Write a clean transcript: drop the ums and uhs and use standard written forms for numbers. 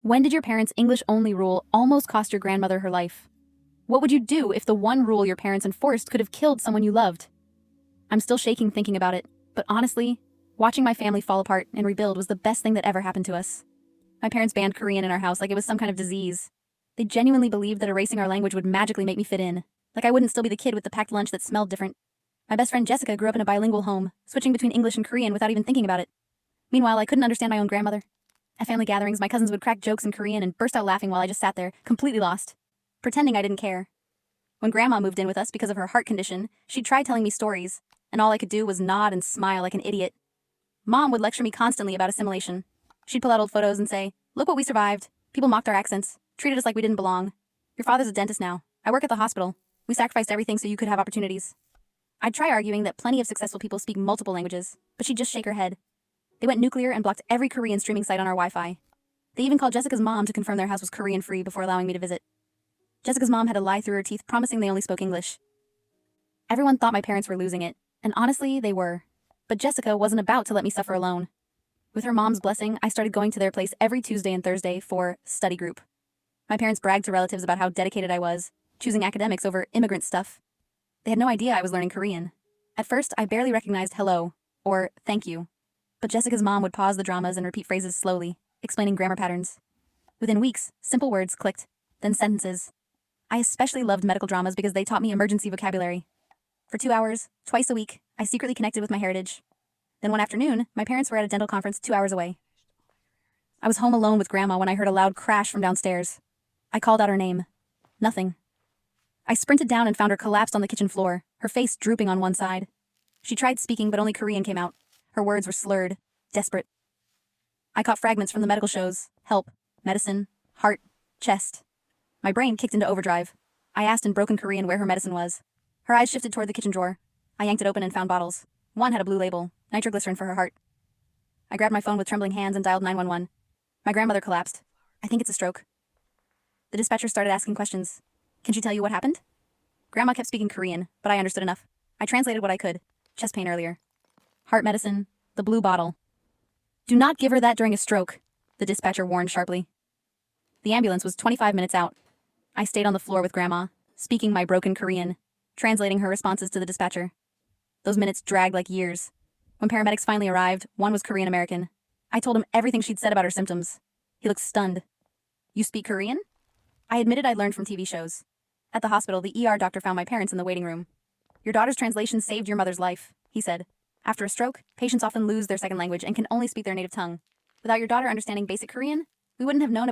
When did your parents' English-only rule almost cost your grandmother her life? What would you do if the one rule your parents enforced could have killed someone you loved? I'm still shaking thinking about it, but honestly, watching my family fall apart and rebuild was the best thing that ever happened to us. My parents banned Korean in our house like it was some kind of disease. They genuinely believed that erasing our language would magically make me fit in, like I wouldn't still be the kid with the packed lunch that smelled different. My best friend Jessica grew up in a bilingual home, switching between English and Korean without even thinking about it. Meanwhile, I couldn't understand my own grandmother. At family gatherings, my cousins would crack jokes in Korean and burst out laughing while I just sat there, completely lost, pretending I didn't care. When Grandma moved in with us because of her heart condition, she tried telling me stories, and all I could do was nod and smile like an idiot. Mom would lecture me constantly about assimilation. She'd pull out old photos and say, "Look what we survived. People mocked our accents, treated us like we didn't belong. Your father's a dentist now. I work at the hospital. We sacrificed everything so you could have opportunities." I'd try arguing that plenty of successful people speak multiple languages, but she'd just shake her head. They went nuclear and blocked every Korean streaming site on our Wi-Fi. They even called Jessica's mom to confirm their house was Korean-free before allowing me to visit. Jessica's mom had to lie through her teeth, promising they only spoke English. Everyone thought my parents were losing it, and honestly, they were. But Jessica wasn't about to let me suffer alone. With her mom's blessing, I started going to their place every Tuesday and Thursday for study group. My parents bragged to relatives about how dedicated I was, choosing academics over immigrant stuff. They had no idea I was learning Korean. At first, I barely recognized hello, or thank you. But Jessica's mom would pause the dramas and repeat phrases slowly, explaining grammar patterns. Within weeks, simple words clicked, then sentences. I especially loved medical dramas because they taught me emergency vocabulary. For 2 hours, twice a week, I secretly connected with my heritage. Then one afternoon, my parents were at a dental conference 2 hours away. I was home alone with Grandma when I heard a loud crash from downstairs. I called out her name. Nothing. I sprinted down and found her collapsed on the kitchen floor, her face drooping on one side. She tried speaking, but only Korean came out. Her words were slurred, desperate. I caught fragments from the medical shows: help, medicine, heart, chest. My brain kicked into overdrive. I asked in broken Korean where her medicine was. Her eyes shifted toward the kitchen drawer. I yanked it open and found bottles. One had a blue label, nitroglycerin for her heart. I grabbed my phone with trembling hands and dialed 911. My grandmother collapsed. I think it's a stroke. The dispatcher started asking questions. Can she tell you what happened? Grandma kept speaking Korean, but I understood enough. I translated what I could. Chest pain earlier. Heart medicine, the blue bottle. Do not give her that during a stroke, the dispatcher warned sharply. The ambulance was 25 minutes out. I stayed on the floor with Grandma, speaking my broken Korean, translating her responses to the dispatcher. Those minutes dragged like years. When paramedics finally arrived, one was Korean American. I told him everything she'd said about her symptoms. He looked stunned. You speak Korean? I admitted I'd learned from TV shows. At the hospital, the ER doctor found my parents in the waiting room. Your daughter's translation saved your mother's life, he said. After a stroke, patients often lose their second language and can only speak their native tongue. Without your daughter understanding basic Korean, we wouldn't have known about